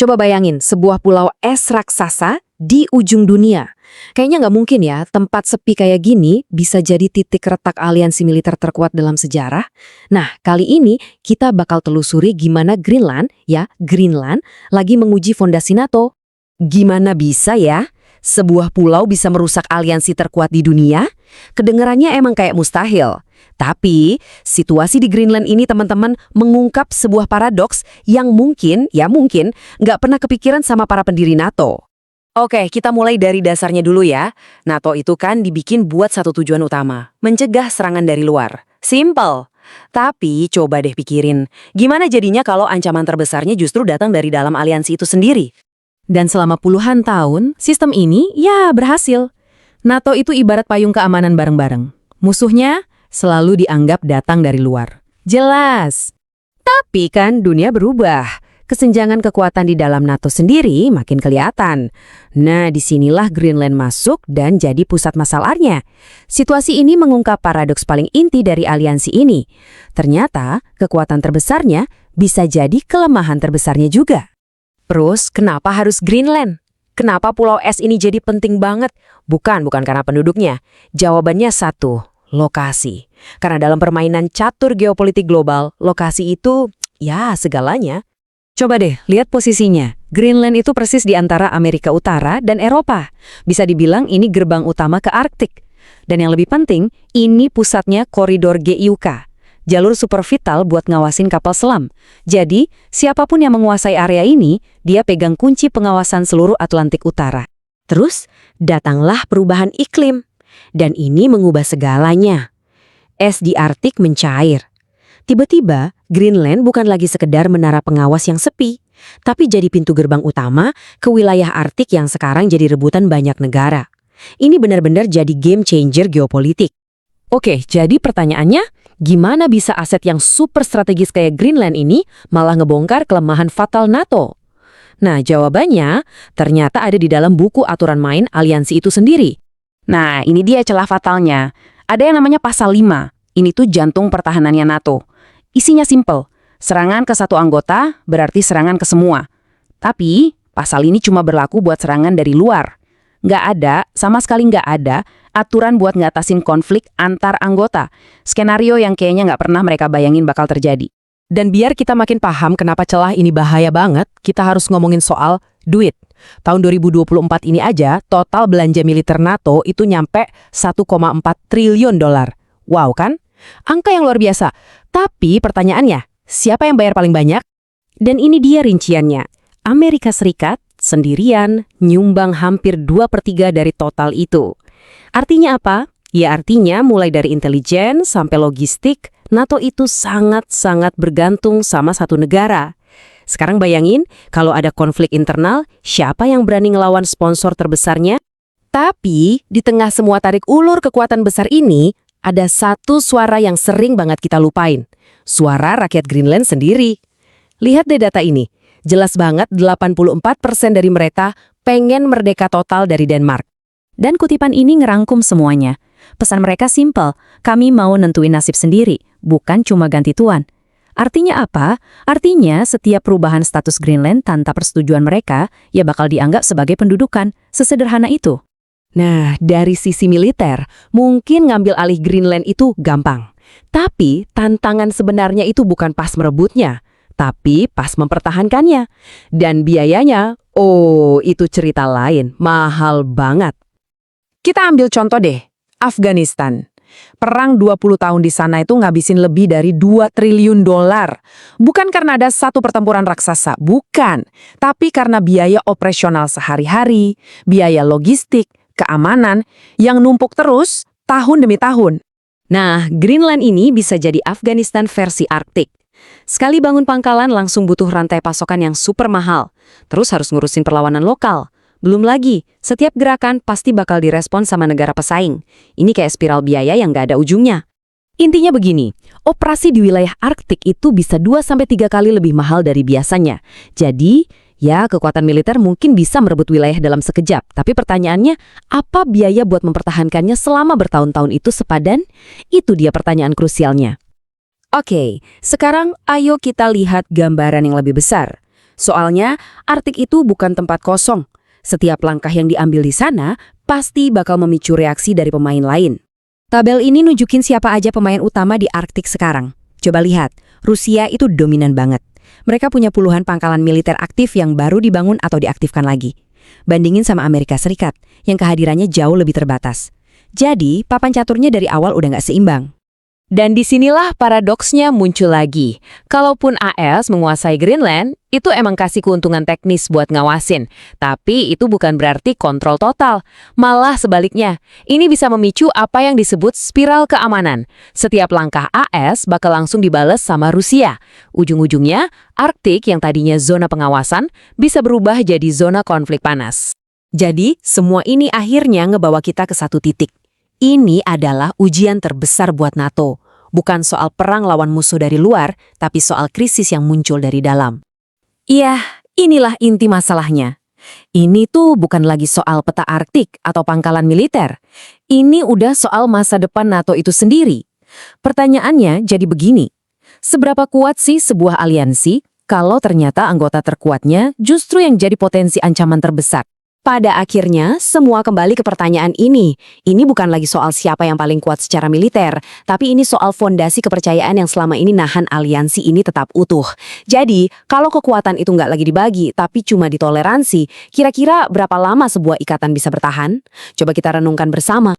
Coba bayangin, sebuah pulau es raksasa di ujung dunia. Kayaknya nggak mungkin ya, tempat sepi kayak gini bisa jadi titik retak aliansi militer terkuat dalam sejarah. Nah, kali ini kita bakal telusuri gimana Greenland, lagi menguji fondasi NATO. Gimana bisa ya? Sebuah pulau bisa merusak aliansi terkuat di dunia? Kedengarannya emang kayak mustahil. Tapi, situasi di Greenland ini teman-teman mengungkap sebuah paradoks yang mungkin nggak pernah kepikiran sama para pendiri NATO. Oke, kita mulai dari dasarnya dulu ya. NATO itu kan dibikin buat satu tujuan utama, mencegah serangan dari luar. Simple. Tapi coba deh pikirin, gimana jadinya kalau ancaman terbesarnya justru datang dari dalam aliansi itu sendiri? Dan selama puluhan tahun, sistem ini ya berhasil. NATO itu ibarat payung keamanan bareng-bareng. Musuhnya selalu dianggap datang dari luar. Jelas. Tapi kan dunia berubah. Kesenjangan kekuatan di dalam NATO sendiri makin kelihatan. Nah, disinilah Greenland masuk dan jadi pusat masalahnya. Situasi ini mengungkap paradoks paling inti dari aliansi ini. Ternyata, kekuatan terbesarnya bisa jadi kelemahan terbesarnya juga. Terus, kenapa harus Greenland? Kenapa pulau es ini jadi penting banget? Bukan karena penduduknya. Jawabannya satu, lokasi. Karena dalam permainan catur geopolitik global, lokasi itu, ya segalanya. Coba deh, lihat posisinya. Greenland itu persis di antara Amerika Utara dan Eropa. Bisa dibilang ini gerbang utama ke Arktik. Dan yang lebih penting, ini pusatnya koridor GIUK. Jalur super vital buat ngawasin kapal selam. Jadi, siapapun yang menguasai area ini, dia pegang kunci pengawasan seluruh Atlantik Utara. Terus, datanglah perubahan iklim. Dan ini mengubah segalanya. Es di Arktik mencair. Tiba-tiba, Greenland bukan lagi sekedar menara pengawas yang sepi, tapi jadi pintu gerbang utama ke wilayah Arktik yang sekarang jadi rebutan banyak negara. Ini benar-benar jadi game changer geopolitik. Oke, jadi pertanyaannya, gimana bisa aset yang super strategis kayak Greenland ini malah ngebongkar kelemahan fatal NATO? Nah, jawabannya ternyata ada di dalam buku aturan main aliansi itu sendiri. Nah, ini dia celah fatalnya. Ada yang namanya pasal 5. Ini tuh jantung pertahanannya NATO. Isinya simple, serangan ke satu anggota berarti serangan ke semua. Tapi, pasal ini cuma berlaku buat serangan dari luar. Sama sekali nggak ada, aturan buat ngatasin konflik antar anggota. Skenario yang kayaknya nggak pernah mereka bayangin bakal terjadi. Dan biar kita makin paham kenapa celah ini bahaya banget, kita harus ngomongin soal duit. Tahun 2024 ini aja, total belanja militer NATO itu nyampe 1,4 triliun dolar. Wow kan? Angka yang luar biasa. Tapi pertanyaannya, siapa yang bayar paling banyak? Dan ini dia rinciannya. Amerika Serikat sendirian nyumbang hampir 2/3 dari total itu. Artinya apa? Ya artinya mulai dari intelijen sampai logistik, NATO itu sangat-sangat bergantung sama satu negara. Sekarang bayangin, kalau ada konflik internal, siapa yang berani ngelawan sponsor terbesarnya? Tapi, di tengah semua tarik ulur kekuatan besar ini, ada satu suara yang sering banget kita lupain. Suara rakyat Greenland sendiri. Lihat deh data ini. Jelas banget 84% dari mereka pengen merdeka total dari Denmark. Dan kutipan ini ngerangkum semuanya. Pesan mereka simpel, kami mau nentuin nasib sendiri, bukan cuma ganti tuan. Artinya apa? Artinya setiap perubahan status Greenland tanpa persetujuan mereka, ya bakal dianggap sebagai pendudukan. Sesederhana itu. Nah, dari sisi militer, mungkin ngambil alih Greenland itu gampang. Tapi, tantangan sebenarnya itu bukan pas merebutnya, tapi pas mempertahankannya. Dan biayanya, itu cerita lain, mahal banget. Kita ambil contoh deh, Afghanistan. Perang 20 tahun di sana itu ngabisin lebih dari 2 triliun dolar. Bukan karena ada satu pertempuran raksasa, bukan. Tapi karena biaya operasional sehari-hari, biaya logistik, keamanan yang numpuk terus tahun demi tahun. Nah, Greenland ini bisa jadi Afghanistan versi Arktik. Sekali bangun pangkalan langsung butuh rantai pasokan yang super mahal. Terus harus ngurusin perlawanan lokal. Belum lagi, setiap gerakan pasti bakal direspon sama negara pesaing. Ini kayak spiral biaya yang nggak ada ujungnya. Intinya begini, operasi di wilayah Arktik itu bisa 2-3 kali lebih mahal dari biasanya. Jadi, ya, kekuatan militer mungkin bisa merebut wilayah dalam sekejap, tapi pertanyaannya, apa biaya buat mempertahankannya selama bertahun-tahun itu sepadan? Itu dia pertanyaan krusialnya. Oke, sekarang ayo kita lihat gambaran yang lebih besar. Soalnya, Arktik itu bukan tempat kosong. Setiap langkah yang diambil di sana pasti bakal memicu reaksi dari pemain lain. Tabel ini nunjukin siapa aja pemain utama di Arktik sekarang. Coba lihat, Rusia itu dominan banget. Mereka punya puluhan pangkalan militer aktif yang baru dibangun atau diaktifkan lagi. Bandingin sama Amerika Serikat, yang kehadirannya jauh lebih terbatas. Jadi, papan caturnya dari awal udah nggak seimbang. Dan disinilah paradoksnya muncul lagi. Kalaupun AS menguasai Greenland, itu emang kasih keuntungan teknis buat ngawasin. Tapi itu bukan berarti kontrol total. Malah sebaliknya, ini bisa memicu apa yang disebut spiral keamanan. Setiap langkah AS bakal langsung dibales sama Rusia. Ujung-ujungnya, Arktik yang tadinya zona pengawasan bisa berubah jadi zona konflik panas. Jadi, semua ini akhirnya ngebawa kita ke satu titik. Ini adalah ujian terbesar buat NATO. Bukan soal perang lawan musuh dari luar, tapi soal krisis yang muncul dari dalam. Iya, inilah inti masalahnya. Ini tuh bukan lagi soal peta Arktik atau pangkalan militer. Ini udah soal masa depan NATO itu sendiri. Pertanyaannya jadi begini. Seberapa kuat sih sebuah aliansi kalau ternyata anggota terkuatnya justru yang jadi potensi ancaman terbesar? Pada akhirnya, semua kembali ke pertanyaan ini. Ini bukan lagi soal siapa yang paling kuat secara militer, tapi ini soal fondasi kepercayaan yang selama ini nahan aliansi ini tetap utuh. Jadi, kalau kekuatan itu nggak lagi dibagi, tapi cuma ditoleransi, kira-kira berapa lama sebuah ikatan bisa bertahan? Coba kita renungkan bersama.